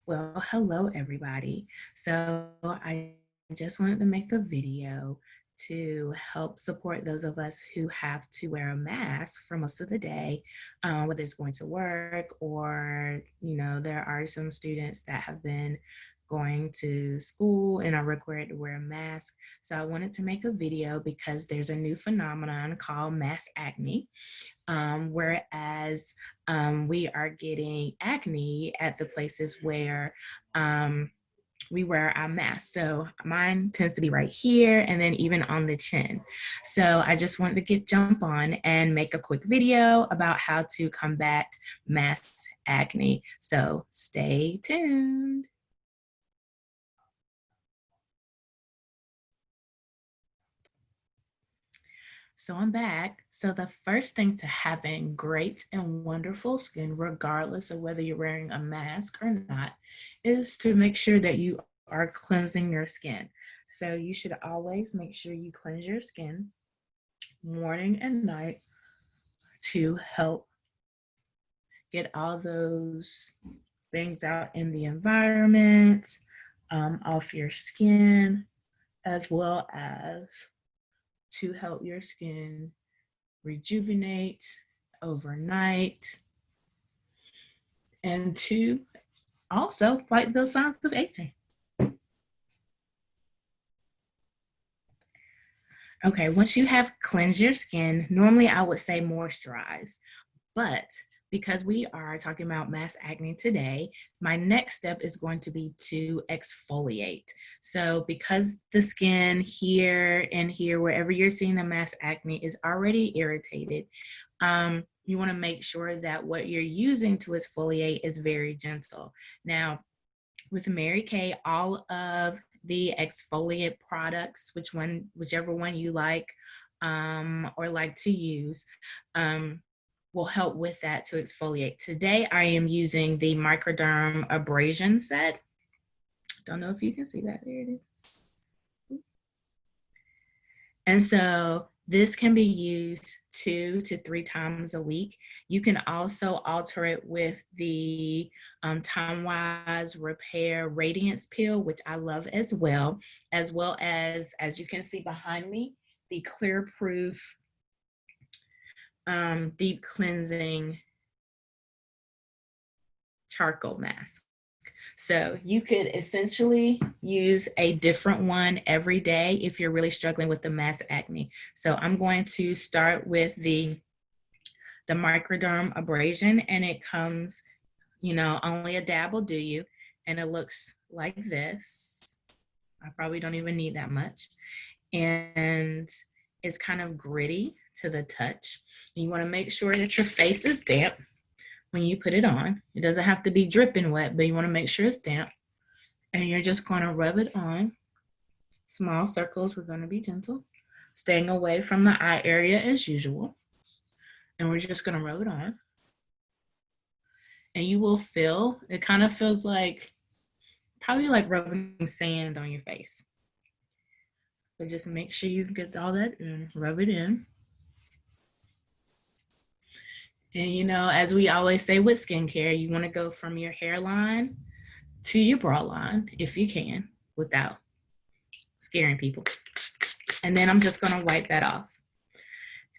Well, hello everybody. So I just wanted to make a video to help support those of us who have to wear a mask for most of the day, whether it's going to work or, there are some students that have been going to school and are required to wear a mask. So I wanted to make a video because there's a new phenomenon called mass acne. Whereas we are getting acne at the places where we wear our mask. So mine tends to be right here and then even on the chin. So I just wanted to jump on and make a quick video about how to combat mass acne. So stay tuned. So I'm back. So the first thing to having great and wonderful skin, regardless of whether you're wearing a mask or not, is to make sure that you are cleansing your skin. So you should always make sure you cleanse your skin morning and night to help get all those things out in the environment, off your skin, as well as to help your skin rejuvenate overnight, and to also fight those signs of aging. Okay, once you have cleansed your skin, normally I would say moisturize, but because we are talking about mass acne today, my next step is going to be to exfoliate. So because the skin here and here, wherever you're seeing the mass acne is already irritated, you want to make sure that what you're using to exfoliate is very gentle. Now, with Mary Kay, all of the exfoliant products, whichever one you like or like to use, will help with that to exfoliate. Today, I am using the Microderm Abrasion Set. Don't know if you can see that. There it is. And so this can be used 2 to 3 times a week. You can also alter it with the Time Wise Repair Radiance Peel, which I love as well as you can see behind me, the Clear Proof Deep Cleansing Charcoal Mask. So you could essentially use a different one every day if you're really struggling with the mass acne. So I'm going to start with the Microderm Abrasion, and it comes, only a dab will do you, and it looks like this. I probably don't even need that much. And it's kind of gritty to the touch. You want to make sure that your face is damp when you put it on. It doesn't have to be dripping wet, but you want to make sure it's damp. And you're just going to rub it on. Small circles, we're going to be gentle, staying away from the eye area as usual. And we're just going to rub it on. And you will feel, it kind of feels like, probably like rubbing sand on your face. But just make sure you get all that in, rub it in. And as we always say with skincare, you want to go from your hairline to your bra line, if you can, without scaring people. And then I'm just going to wipe that off.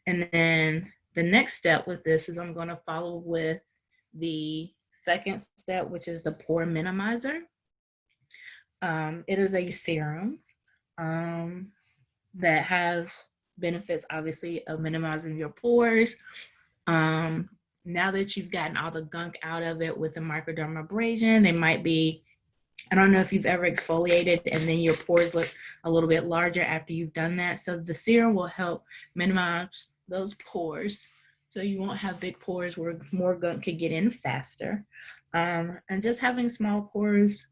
And then the next step with this is I'm going to follow with the second step, which is the pore minimizer. It is a serum that has benefits, obviously, of minimizing your pores. Now that you've gotten all the gunk out of it with the Microderm Abrasion, they might be, I don't know if you've ever exfoliated and then your pores look a little bit larger after you've done that. So the serum will help minimize those pores so you won't have big pores where more gunk could get in faster. And just having small pores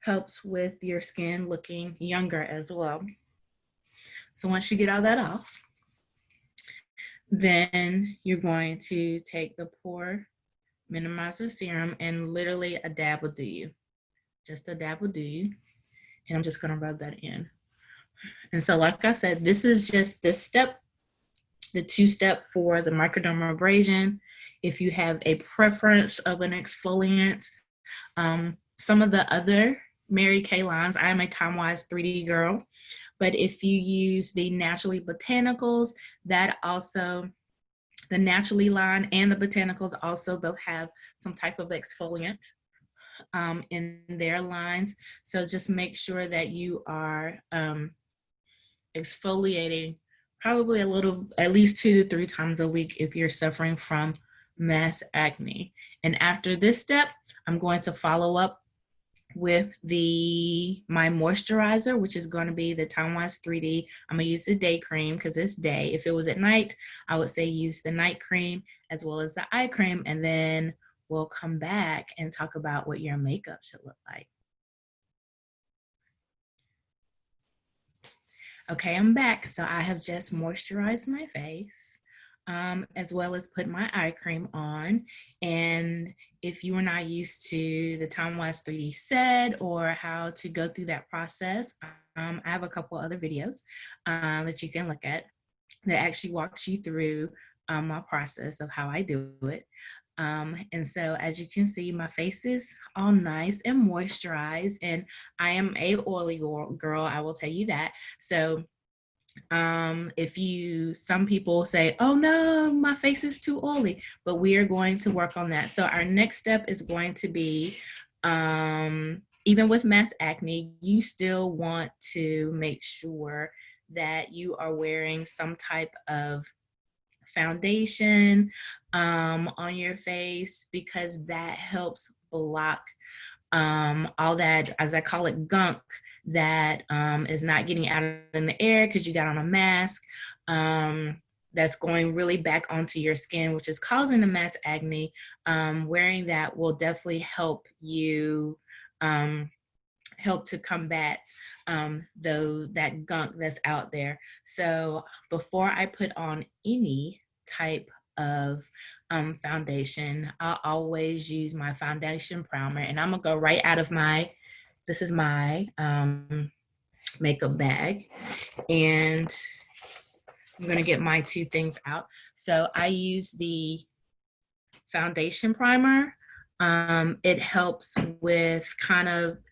helps with your skin looking younger as well. So once you get all that off, then you're going to take the pore minimizer serum, and literally a dab will do you. Just a dab will do you. And I'm just going to rub that in. And so like I said, this is just this step, the 2-step for the Microderm Abrasion if you have a preference of an exfoliant. Some of the other Mary Kay lines, I am a Time-Wise 3D girl, but if you use the Naturally Botanicals, that also, the Naturally line and the Botanicals also both have some type of exfoliant in their lines. So just make sure that you are exfoliating probably at least 2 to 3 times a week if you're suffering from mass acne. And after this step, I'm going to follow up with my moisturizer, which is going to be the Time-Wise 3D. I'm gonna use the day cream because it's day. If it was at night, I would say use the night cream as well as the eye cream, and then we'll come back and talk about what your makeup should look like. Okay, I'm back. So I have just moisturized my face, as well as put my eye cream on. And if you are not used to the Time-Wise 3D set or how to go through that process, I have a couple other videos that you can look at that actually walks you through my process of how I do it. And so as you can see, my face is all nice and moisturized, and I am a oily girl, I will tell you that. So some people say, oh no, my face is too oily, but we are going to work on that. So our next step is going to be, even with mass acne, you still want to make sure that you are wearing some type of foundation on your face, because that helps block all that, as I call it, gunk that is not getting out in the air because you got on a mask, that's going really back onto your skin, which is causing the mass acne. Wearing that will definitely help you help to combat that gunk that's out there. So before I put on any type of foundation, I always use my foundation primer, and I'm gonna go right out of this is my makeup bag, and I'm gonna get my 2 things out. So I use the foundation primer. It helps with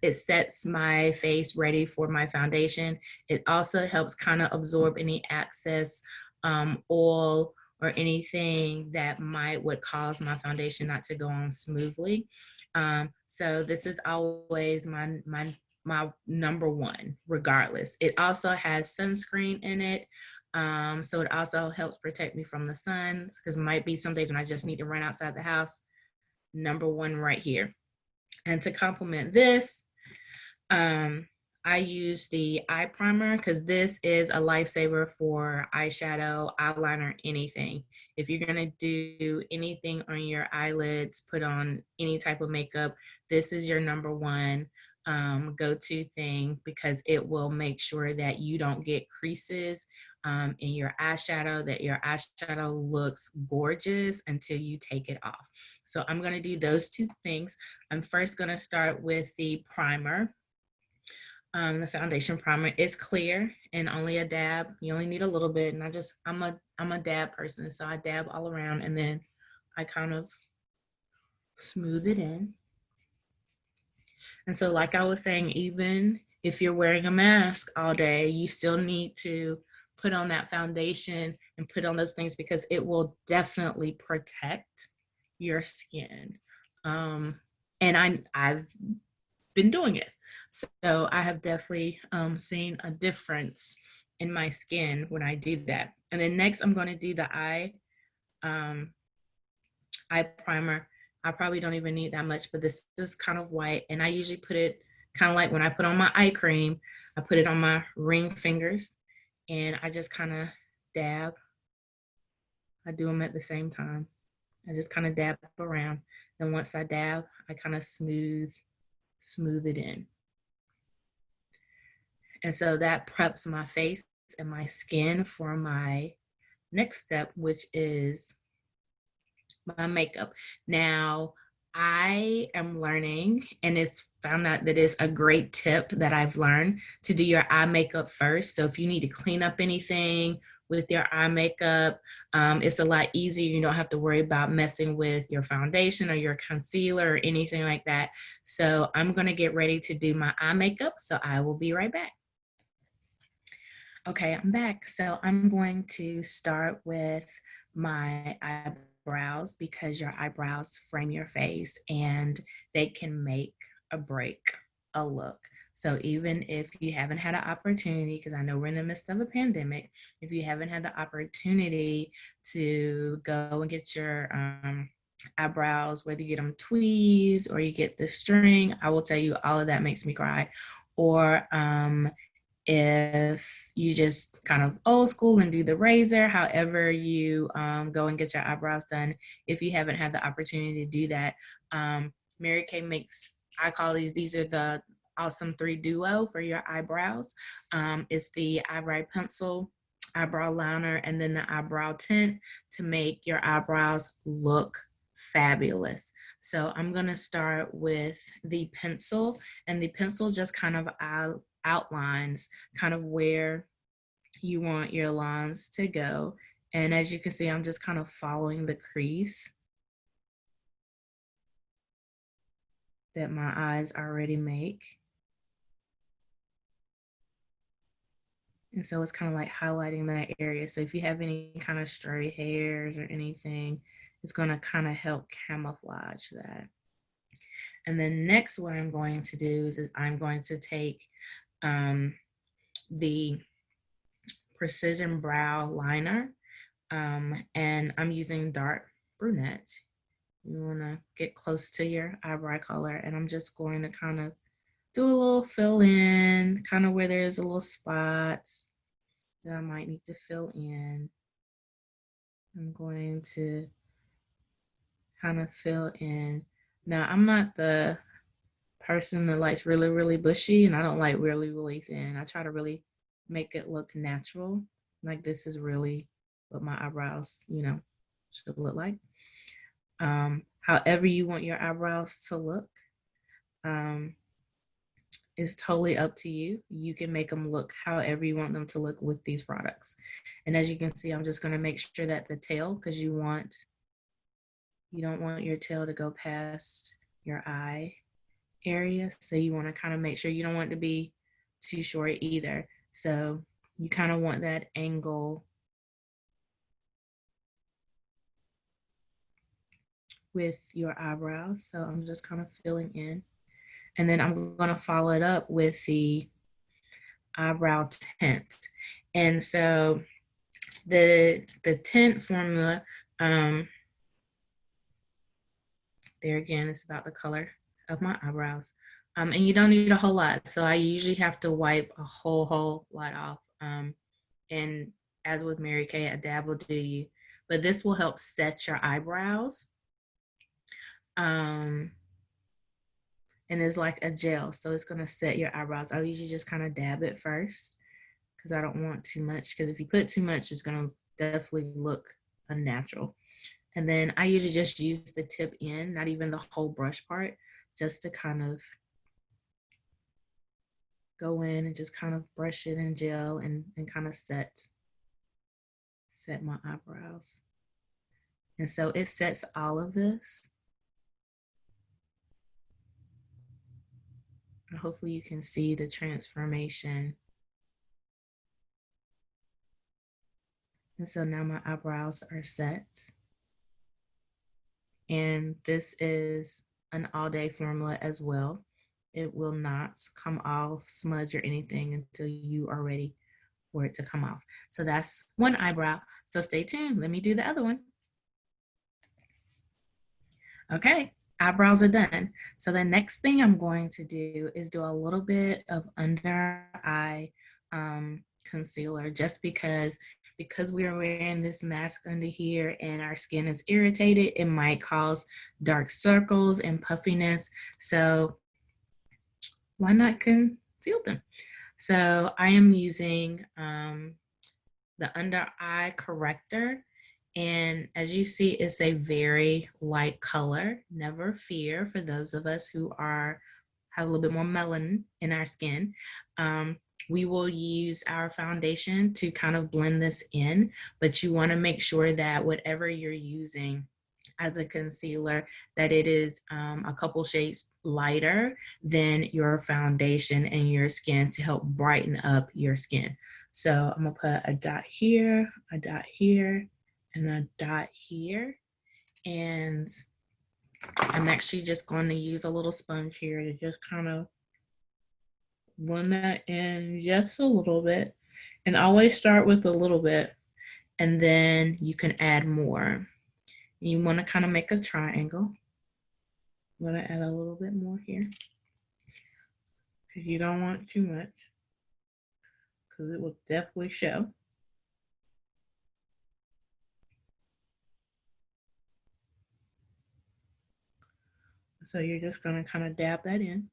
it sets my face ready for my foundation. It also helps kind of absorb any excess oil or anything that would cause my foundation not to go on smoothly. So this is always my number one, regardless. It also has sunscreen in it. So it also helps protect me from the sun, because it might be some days when I just need to run outside the house. Number one right here. And to complement this, I use the eye primer, because this is a lifesaver for eyeshadow, eyeliner, anything. If you're gonna do anything on your eyelids, put on any type of makeup, this is your number one go-to thing, because it will make sure that you don't get creases in your eyeshadow, that your eyeshadow looks gorgeous until you take it off. So I'm gonna do those 2 things. I'm first gonna start with the primer. The foundation primer is clear and only a dab. You only need a little bit, and I'm a dab person, so I dab all around, and then I kind of smooth it in. And so, like I was saying, even if you're wearing a mask all day, you still need to put on that foundation and put on those things, because it will definitely protect your skin. And I've been doing it. So I have definitely seen a difference in my skin when I do that. And then next, I'm going to do the eye primer. I probably don't even need that much, but this is kind of white. And I usually put it kind of like when I put on my eye cream, I put it on my ring fingers, and I just kind of dab. I do them at the same time. I just kind of dab around. Then once I dab, I kind of smooth it in. And so that preps my face and my skin for my next step, which is my makeup. Now, I am learning, and it's found out that it's a great tip that I've learned, to do your eye makeup first. So if you need to clean up anything with your eye makeup. It's a lot easier. You don't have to worry about messing with your foundation or your concealer or anything like that. So I'm going to get ready to do my eye makeup. So I will be right back. Okay, I'm back. So I'm going to start with my eyebrows because your eyebrows frame your face and they can make or break a look. So even if you haven't had an opportunity, because I know we're in the midst of a pandemic, if you haven't had the opportunity to go and get your eyebrows, whether you get them tweezed or you get the string, I will tell you all of that makes me cry. Or if you just kind of old school and do the razor, however you go and get your eyebrows done, if you haven't had the opportunity to do that, Mary Kay makes, I call these are the awesome 3 duo for your eyebrows. It's the eyebrow pencil, eyebrow liner, and then the eyebrow tint to make your eyebrows look fabulous. So I'm going to start with the pencil, and the pencil just kind of outlines kind of where you want your lines to go. And as you can see, I'm just kind of following the crease that my eyes already make. And so it's kind of like highlighting that area. So if you have any kind of stray hairs or anything, it's going to kind of help camouflage that. And then next, what I'm going to do is I'm going to take the Precision Brow Liner, and I'm using dark brunette. You want to get close to your eyebrow color, and I'm just going to kind of do a little fill in, kind of where there's a little spots that I might need to fill in. I'm going to kind of fill in. Now, I'm not the person that likes really, really bushy, and I don't like really, really thin. I try to really make it look natural. Like this is really what my eyebrows, should look like. However you want your eyebrows to look is totally up to you. You can make them look however you want them to look with these products. And as you can see, I'm just going to make sure that the tail, because you don't want your tail to go past your eye area. So you want to kind of make sure you don't want it to be too short either. So you kind of want that angle with your eyebrows. So I'm just kind of filling in. And then I'm going to follow it up with the eyebrow tint. And so the tint formula, there again, it's about the color of my eyebrows. And you don't need a whole lot. So I usually have to wipe a whole lot off. And as with Mary Kay, a dab will do you. But this will help set your eyebrows. And it's like a gel. So it's going to set your eyebrows. I usually just kind of dab it first because I don't want too much. Because if you put too much, it's going to definitely look unnatural. And then I usually just use the tip end, not even the whole brush part, just to kind of go in and just kind of brush it in gel and kind of set my eyebrows. And so it sets all of this. And hopefully you can see the transformation. And so now my eyebrows are set. And this is an all-day formula as well. It will not come off, smudge, or anything until you are ready for it to come off. So that's one eyebrow. So stay tuned. Let me do the other one. Okay, eyebrows are done. So the next thing I'm going to do is do a little bit of under eye concealer, just because we are wearing this mask under here and our skin is irritated, it might cause dark circles and puffiness. So why not conceal them? So I am using the under eye corrector. And as you see, it's a very light color. Never fear for those of us who have a little bit more melanin in our skin. we will use our foundation to kind of blend this in, but you want to make sure that whatever you're using as a concealer, that it is a couple shades lighter than your foundation and your skin to help brighten up your skin. So I'm gonna put a dot here, a dot here, and a dot here. And I'm actually just going to use a little sponge here to just kind of blend that in just a little bit. And always start with a little bit, and then you can add more. You want to kind of make a triangle. I'm going to add a little bit more here because you don't want too much, because it will definitely show. So you're just going to kind of dab that in.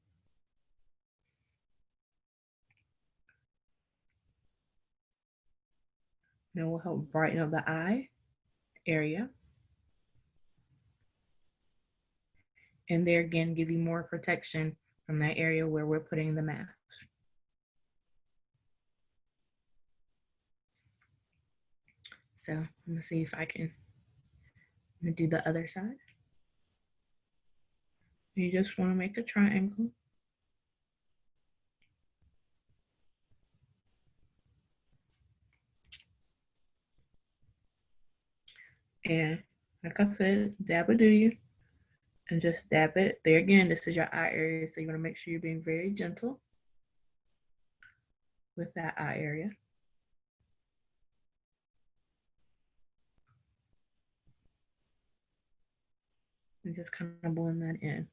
And it will help brighten up the eye area. And there again, give you more protection from that area where we're putting the mask. So I'm gonna see if I can do the other side. You just want to make a triangle. And like I said, dab it, do you? And just dab it. There again, this is your eye area, so you want to make sure you're being very gentle with that eye area. And just kind of blend that in.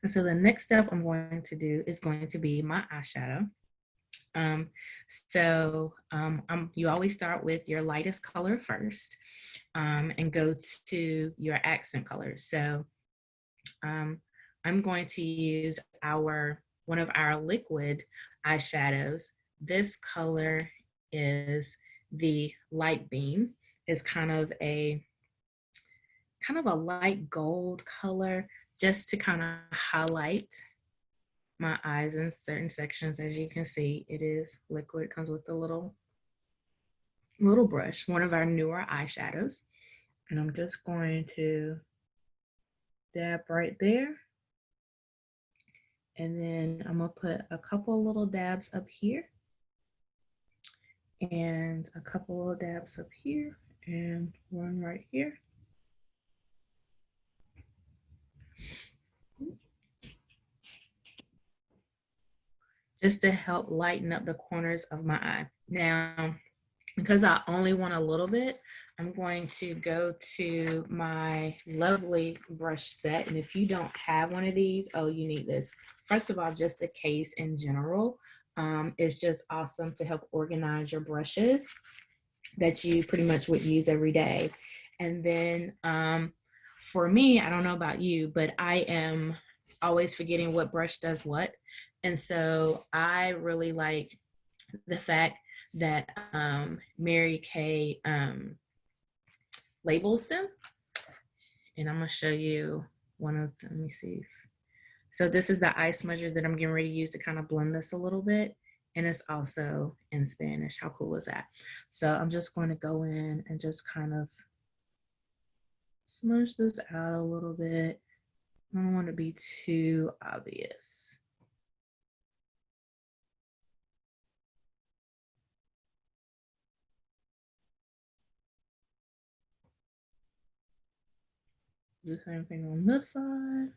And so the next step I'm going to do is going to be my eyeshadow. You always start with your lightest color first, and go to your accent colors. So I'm going to use one of our liquid eyeshadows. This color is the Light Beam. It's kind of a light gold color, just to kind of highlight my eyes in certain sections. As you can see, it is liquid. It comes with a little brush, one of our newer eyeshadows. And I'm just going to dab right there. And then I'm gonna put a couple little dabs up here, and a couple little dabs up here, and one right here. Just to help lighten up the corners of my eye. Now, because I only want a little bit, I'm going to go to my lovely brush set. And if you don't have one of these, oh, you need this. First of all, just the case in general is just awesome to help organize your brushes that you pretty much would use every day. And then for me, I don't know about you, but I am always forgetting what brush does what. And so I really like the fact that Mary Kay labels them. And I'm gonna show you one of them. Let me see. So this is the eye smudger that I'm getting ready to use to kind of blend this a little bit. And it's also in Spanish. How cool is that? So I'm just going to go in and just kind of smudge this out a little bit. I don't want to be too obvious. Do the same thing on this side.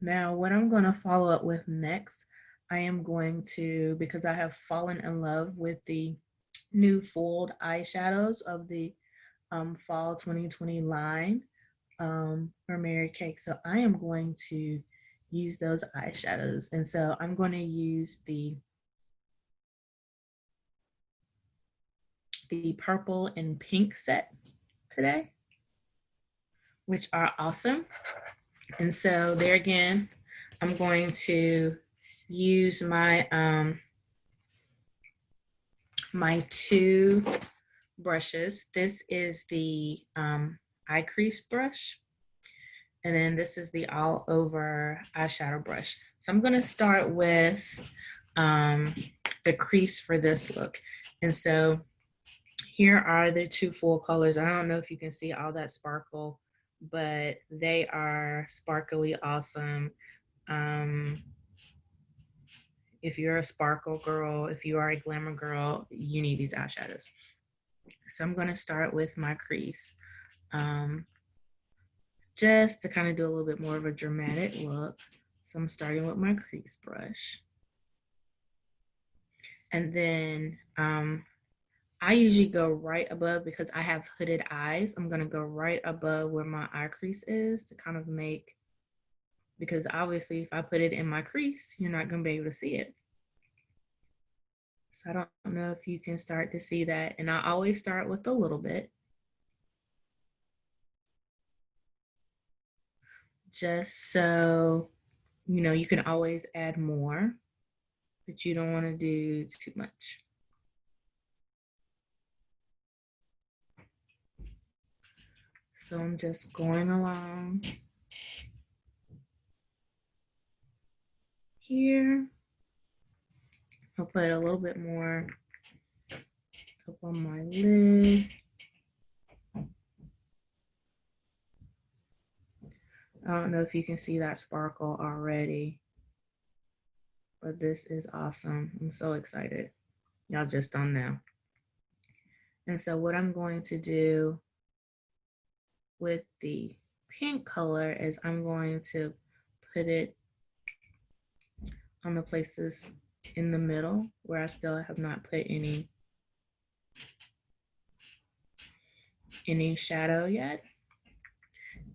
Now, what I'm going to follow up with next, I am going to, because I have fallen in love with the new foiled eyeshadows of the fall 2020 line for Mary Kay. So I am going to use those eyeshadows. And so I'm going to use the purple and pink set today, which are awesome. And so there again, I'm going to use my my two brushes. This is the eye crease brush, And then this is the all over eyeshadow brush. So I'm gonna start with the crease for this look. And so here are the two full colors. I don't know if you can see all that sparkle, but they are sparkly awesome. Um, if you're a sparkle girl, if you are a glamour girl, you need these eyeshadows. So I'm gonna start with my crease. Just to kind of do a little bit more of a dramatic look. So I'm starting with my crease brush. And then I usually go right above, because I have hooded eyes, I'm gonna go right above where my eye crease is to kind of make, because obviously if I put it in my crease, you're not gonna be able to see it. So I don't know if you can start to see that. And I always start with a little bit, just so, you know, you can always add more, but you don't wanna do too much. So I'm just going along here. I'll put a little bit more up on my lid. I don't know if you can see that sparkle already, but this is awesome. I'm so excited. Y'all just don't know. And so what I'm going to do with the pink color is I'm going to put it on the places in the middle where I still have not put any shadow yet,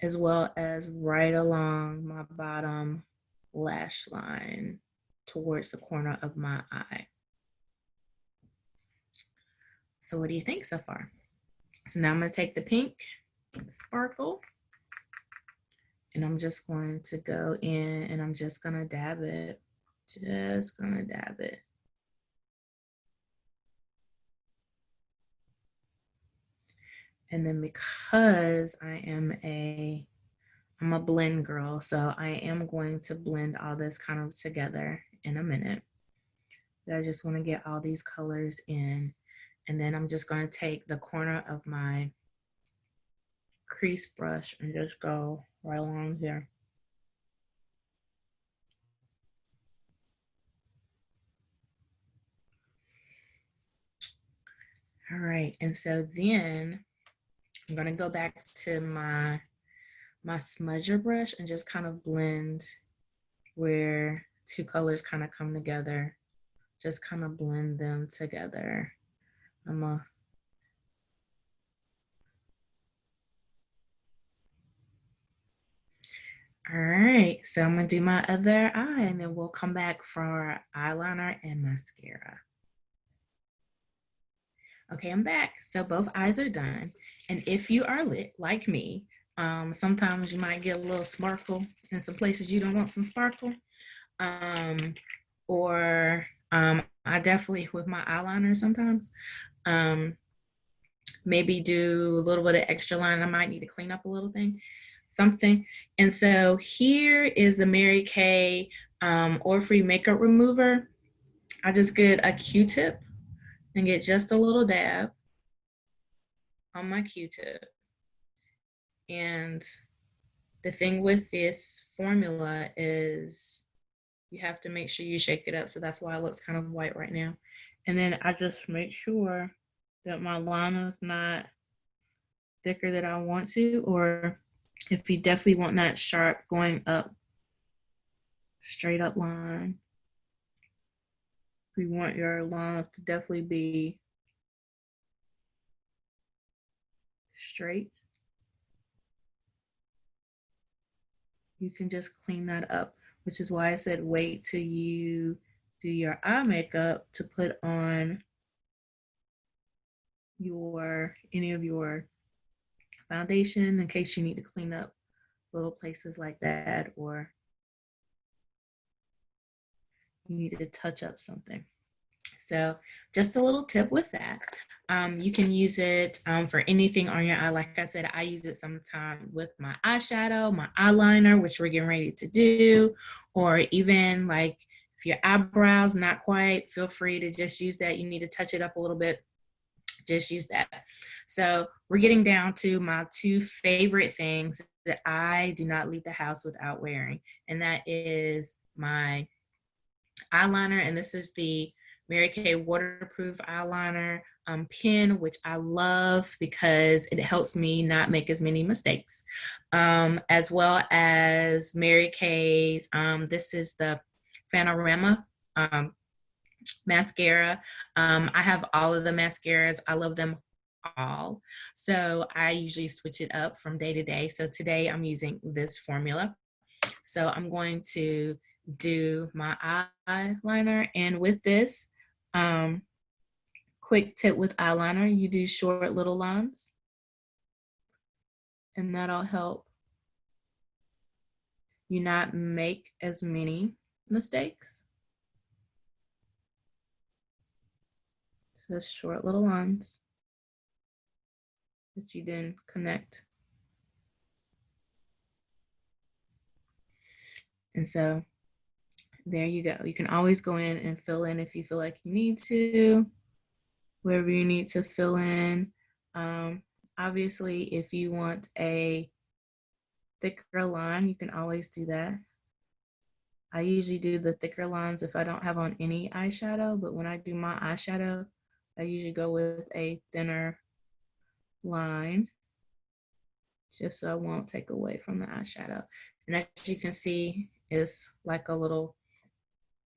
as well as right along my bottom lash line towards the corner of my eye. So what do you think so far? So now I'm going to take the pink sparkle and I'm just going to go in and I'm just going to dab it. Just going to dab it. And then because I'm a blend girl, so I am going to blend all this kind of together in a minute. But I just want to get all these colors in. And then I'm just going to take the corner of my crease brush and just go right along here. All right, and so then I'm gonna go back to my smudger brush and just kind of blend where two colors kind of come together. Just kind of blend them together. All right, so I'm gonna do my other eye and then we'll come back for eyeliner and mascara. Okay, I'm back. So both eyes are done. And if you are lit like me, sometimes you might get a little sparkle in some places you don't want some sparkle. Or I definitely, with my eyeliner sometimes, maybe do a little bit of extra line. I might need to clean up a little something. And so here is the Mary Kay oil-free makeup remover. I just get a Q-tip and get just a little dab on my Q-tip. And the thing with this formula is you have to make sure you shake it up. So that's why it looks kind of white right now. And then I just make sure that my line is not thicker than I want to, or if you definitely want that sharp going up, straight up line. We want your line to definitely be straight. You can just clean that up, which is why I said wait till you do your eye makeup to put on any of your foundation in case you need to clean up little places like that, or you need to touch up something. So just a little tip with that. You can use it for anything on your eye. Like I said, I use it sometimes with my eyeshadow, my eyeliner, which we're getting ready to do, or even like if your eyebrows not quite, feel free to just use that. You need to touch it up a little bit, just use that. So we're getting down to my two favorite things that I do not leave the house without wearing, and that is my eyeliner, and this is the Mary Kay waterproof eyeliner pen, which I love because it helps me not make as many mistakes, as well as Mary Kay's, this is the Panorama mascara. I have all of the mascaras. I love them all. So I usually switch it up from day to day. So today I'm using this formula. So I'm going to do my eyeliner, and with this, quick tip with eyeliner, you do short little lines, and that'll help you not make as many mistakes. So short little lines that you then connect. And so there you go. You can always go in and fill in if you feel like you need to, wherever you need to fill in. Obviously, if you want a thicker line, you can always do that. I usually do the thicker lines if I don't have on any eyeshadow, but when I do my eyeshadow, I usually go with a thinner line just so I won't take away from the eyeshadow. And as you can see, it's like a little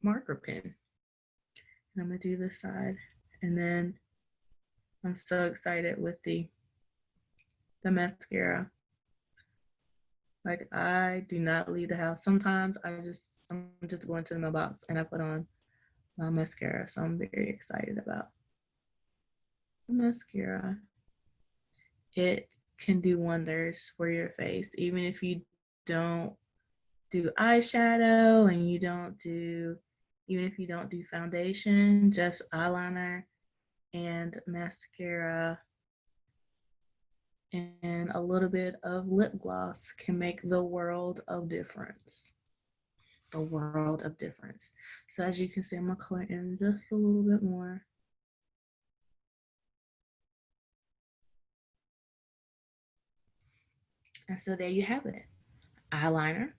marker pen. And I'm gonna do this side, and then I'm so excited with the mascara. Like, I do not leave the house. Sometimes I'm just going to the mailbox and I put on my mascara. So I'm very excited about the mascara. It can do wonders for your face, even if you don't do eyeshadow and even if you don't do foundation, just eyeliner and mascara and a little bit of lip gloss can make the world of difference. The world of difference. So as you can see, I'm gonna color in just a little bit more. And so there you have it, eyeliner.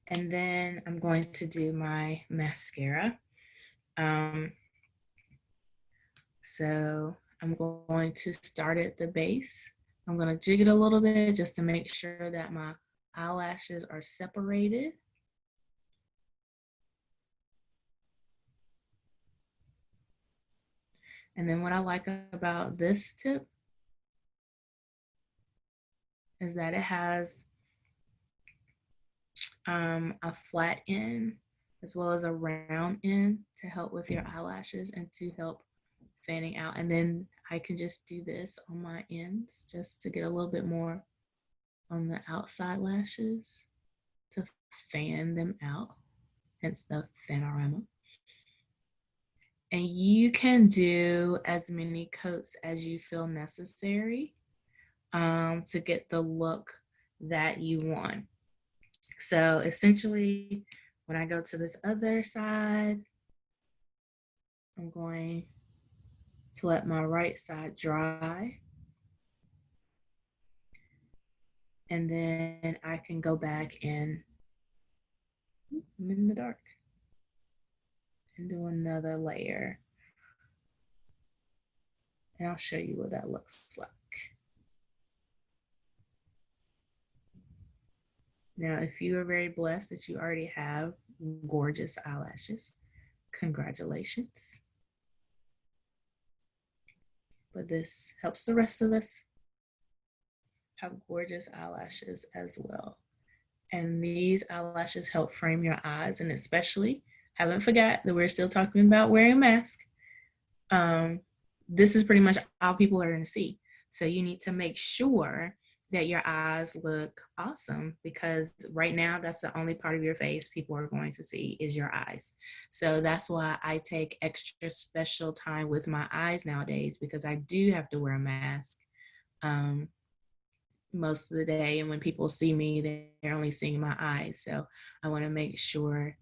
And then I'm going to do my mascara. So I'm going to start at the base. I'm going to jig it a little bit just to make sure that my eyelashes are separated. And then what I like about this tip is that it has a flat end as well as a round end to help with your eyelashes and to help fanning out. And then I can just do this on my ends just to get a little bit more on the outside lashes to fan them out, hence the Fanorama. And you can do as many coats as you feel necessary to get the look that you want. So essentially, when I go to this other side, I'm going to let my right side dry. And then I can go back and I'm in the dark and do another layer. And I'll show you what that looks like. Now, if you are very blessed that you already have gorgeous eyelashes, congratulations. But this helps the rest of us have gorgeous eyelashes as well. And these eyelashes help frame your eyes, and especially, haven't forgot that we're still talking about wearing a mask. This is pretty much all people are going to see. So you need to make sure that your eyes look awesome, because right now that's the only part of your face people are going to see is your eyes. So that's why I take extra special time with my eyes nowadays, because I do have to wear a mask um, most of the day. And when people see me, they're only seeing my eyes. So I want to make sure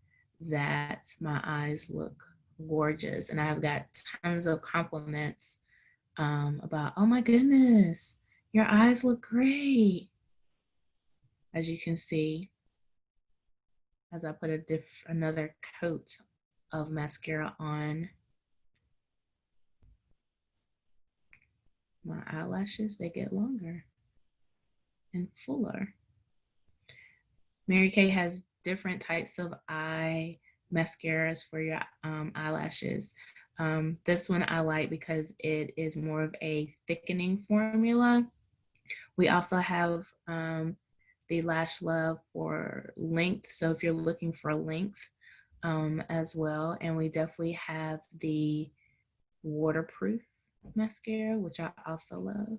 that my eyes look gorgeous. And I've got tons of compliments about, oh my goodness, your eyes look great. As you can see, as I put another coat of mascara on my eyelashes, they get longer and fuller. Mary Kay has different types of eye mascaras for your eyelashes. This one I like because it is more of a thickening formula. We also have the Lash Love for length. So if you're looking for length as well. And we definitely have the waterproof mascara, which I also love.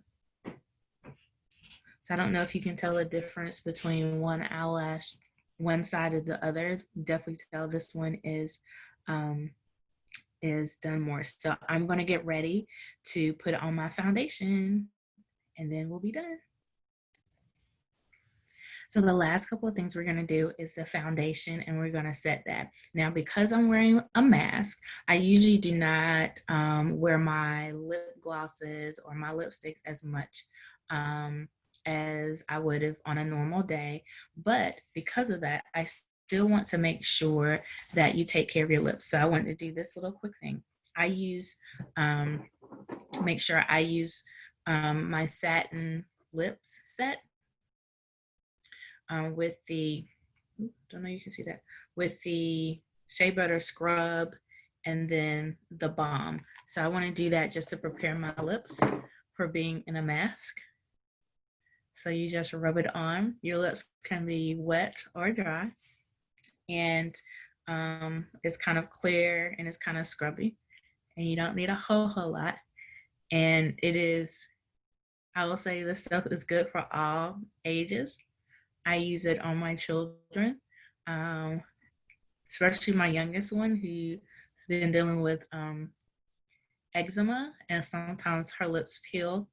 So I don't know if you can tell the difference between one eyelash, one side of the other. Definitely tell this one is done more. So I'm gonna get ready to put on my foundation and then we'll be done. So the last couple of things we're gonna do is the foundation, and we're gonna set that. Now, because I'm wearing a mask, I usually do not wear my lip glosses or my lipsticks as much as I would have on a normal day. But because of that, I still want to make sure that you take care of your lips. So I want to do this little quick thing. I use, make sure I use my satin lips set with the, don't know you can see that, with the shea butter scrub and then the balm. So I want to do that just to prepare my lips for being in a mask. So you just rub it on. Your lips can be wet or dry. And it's kind of clear and it's kind of scrubby. And you don't need a whole lot. And it is, I will say this stuff is good for all ages. I use it on my children, especially my youngest one who's been dealing with eczema, and sometimes her lips peel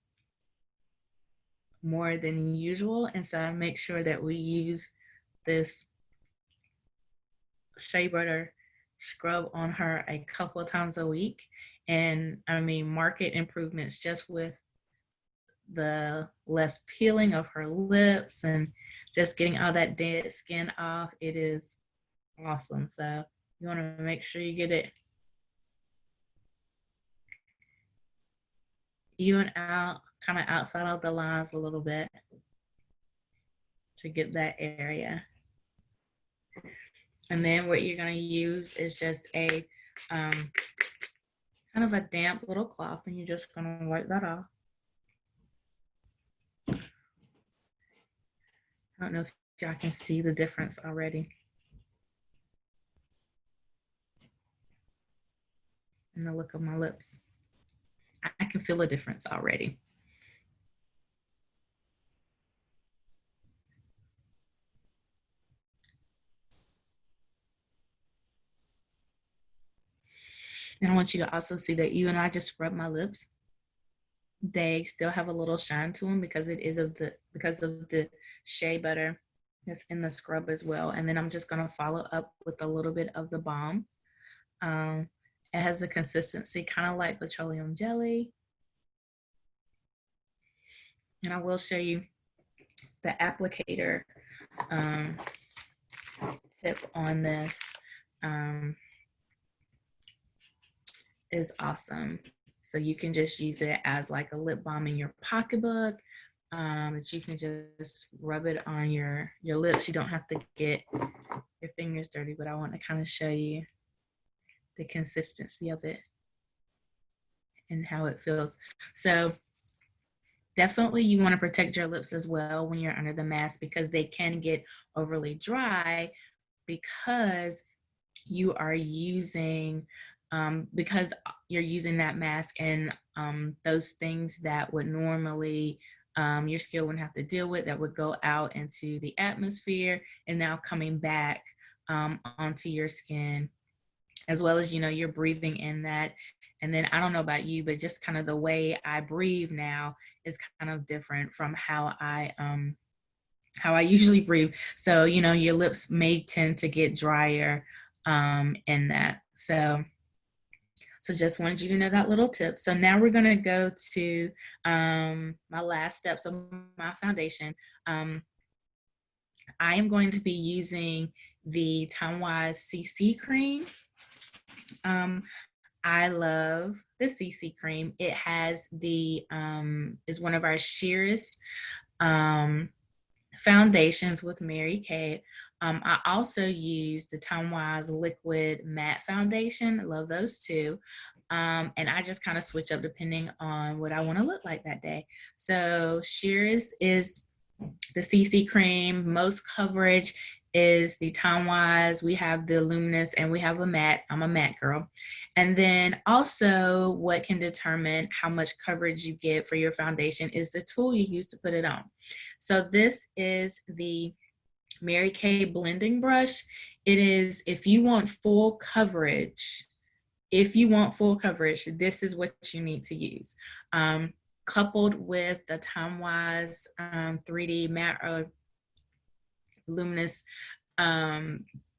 more than usual. And so I make sure that we use this shea butter scrub on her a couple of times a week. And I mean, market improvements just with the less peeling of her lips and just getting all that dead skin off. It is awesome. So you want to make sure you get it even out, kind of outside of the lines a little bit to get that area. And then what you're going to use is just a kind of a damp little cloth, and you're just going to wipe that off. I don't know if y'all can see the difference already in the look of my lips. I can feel a difference already. And I want you to also see that even I just scrub my lips, they still have a little shine to them because it is because of the shea butter that's in the scrub as well. And then I'm just gonna follow up with a little bit of the balm. It has a consistency kind of like petroleum jelly. And I will show you the applicator tip on this. Is awesome. So you can just use it as like a lip balm in your pocketbook. That you can just rub it on your lips. You don't have to get your fingers dirty, but I want to kind of show you the consistency of it and how it feels. So definitely you want to protect your lips as well when you're under the mask, because they can get overly dry because you are using because you're using that mask, and those things that would normally your skin wouldn't have to deal with, that would go out into the atmosphere and now coming back onto your skin, as well as, you're breathing in that. And then I don't know about you, but just kind of the way I breathe now is kind of different from how I usually breathe. So, your lips may tend to get drier in that. So just wanted you to know that little tip. So now we're going to go to my last steps of my foundation. I am going to be using the Time Wise CC cream. I love the CC cream. It has is one of our sheerest foundations with Mary Kay. I also use the Time Wise Liquid Matte Foundation. I love those too. And I just kind of switch up depending on what I want to look like that day. So sheerest is the CC cream. Most coverage is the Time Wise. We have the luminous and we have a matte. I'm a matte girl. And then also what can determine how much coverage you get for your foundation is the tool you use to put it on. So this is the Mary Kay blending brush. It is, if you want full coverage, this is what you need to use. Coupled with the Time Wise 3D matte or luminous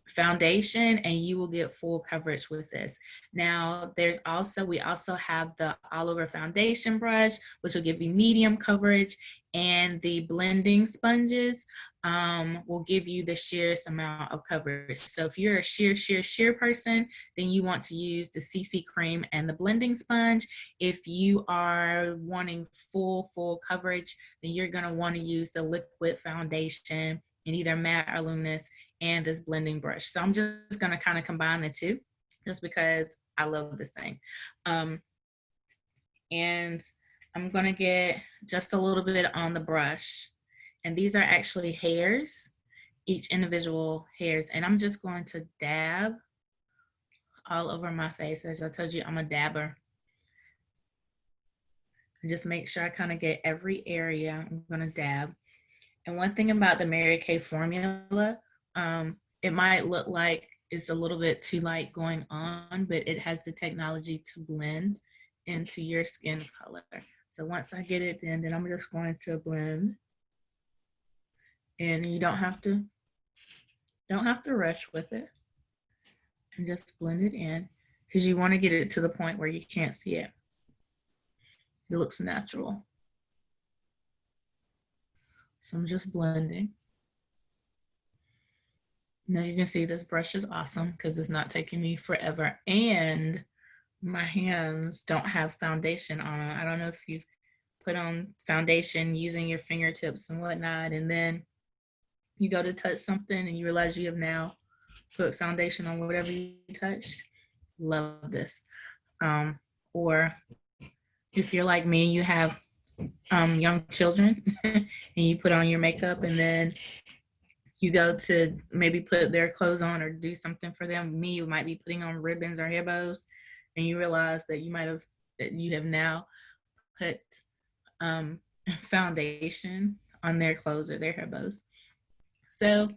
foundation, and you will get full coverage with this. Now we also have the all over foundation brush, which will give you medium coverage, and the blending sponges will give you the sheerest amount of coverage. So if you're a sheer person, then you want to use the CC cream and the blending sponge. If you are wanting full coverage, then you're going to want to use the liquid foundation in either matte or luminous and this blending brush. So I'm just going to kind of combine the two just because I love this thing. And I'm going to get just a little bit on the brush. And these are actually hairs, each individual hairs. And I'm just going to dab all over my face. As I told you, I'm a dabber. And just make sure I kind of get every area. I'm going to dab. And one thing about the Mary Kay formula, it might look like it's a little bit too light going on, but it has the technology to blend into your skin color. So once I get it in, then I'm just going to blend. And you don't have to rush with it. And just blend it in because you want to get it to the point where you can't see it. It looks natural. So I'm just blending. Now you can see this brush is awesome because it's not taking me forever. And my hands don't have foundation on them. I don't know if you've put on foundation using your fingertips and whatnot, and then you go to touch something and you realize you have now put foundation on whatever you touched. Love this. Or if you're like me, you have young children and you put on your makeup and then you go to maybe put their clothes on or do something for them. Me, you might be putting on ribbons or hair bows, and you realize that you have now put foundation on their clothes or their hair bows. So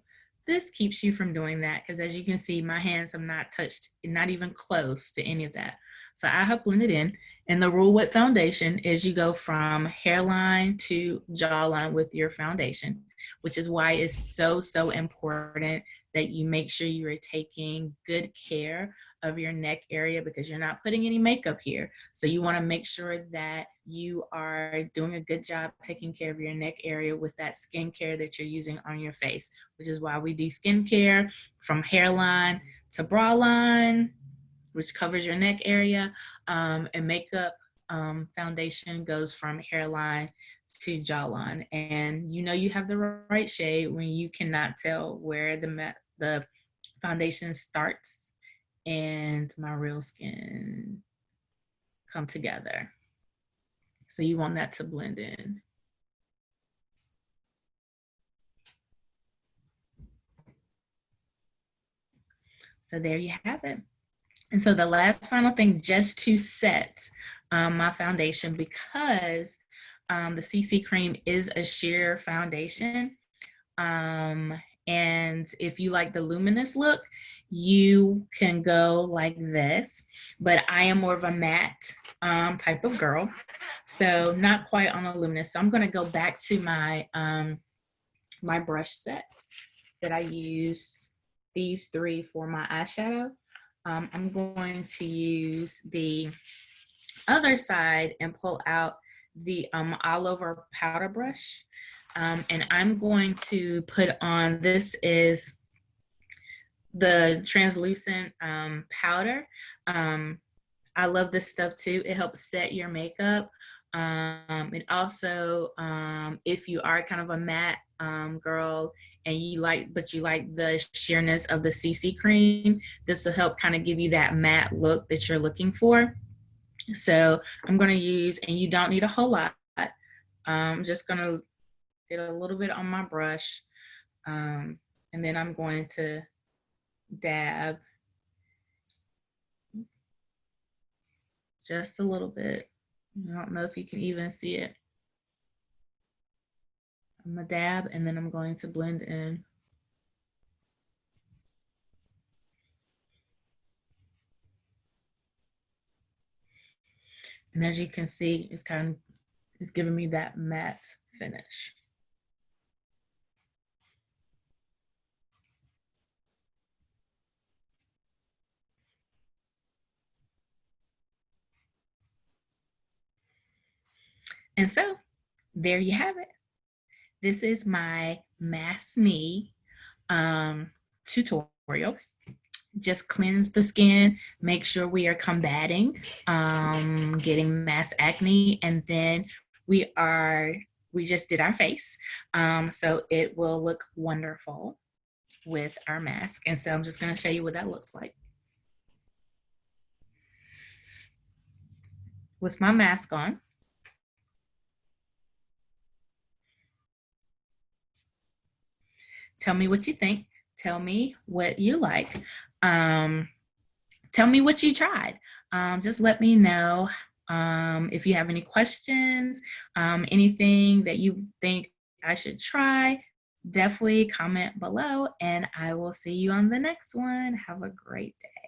this keeps you from doing that because, as you can see, my hands have not touched, not even close to any of that. So I have blended in. And the rule with foundation is you go from hairline to jawline with your foundation, which is why it's so important that you make sure you are taking good care of your neck area because you're not putting any makeup here. So you want to make sure that you are doing a good job taking care of your neck area with that skincare that you're using on your face, which is why we do skincare from hairline to bra line, which covers your neck area, and makeup foundation goes from hairline to jawline. And you have the right shade when you cannot tell where the foundation starts and my real skin come together. So you want that to blend in. So there you have it. And so the last final thing, just to set my foundation, because The CC cream is a sheer foundation. And if you like the luminous look, you can go like this, but I am more of a matte type of girl, so not quite on a luminous. So I'm going to go back to my my brush set that I use, these three for my eyeshadow. I'm going to use the other side and pull out the all over powder brush. And I'm going to put on, this is the translucent powder. I love this stuff too. It helps set your makeup. And also, if you are kind of a matte girl and you like the sheerness of the CC cream, this will help kind of give you that matte look that you're looking for. So I'm going to use, and you don't need a whole lot. I'm just going to get a little bit on my brush. And then I'm going to dab just a little bit. I don't know if you can even see it. I'm gonna dab, and then I'm going to blend in. And as you can see, it's giving me that matte finish. And so there you have it. This is my Maskne tutorial. Just cleanse the skin, make sure we are combating getting mass acne, and then we just did our face. So it will look wonderful with our mask. And so I'm just going to show you what that looks like. With my mask on, tell me what you think. Tell me what you like. Tell me what you tried. Just let me know if you have any questions, anything that you think I should try. Definitely comment below, and I will see you on the next one. Have a great day.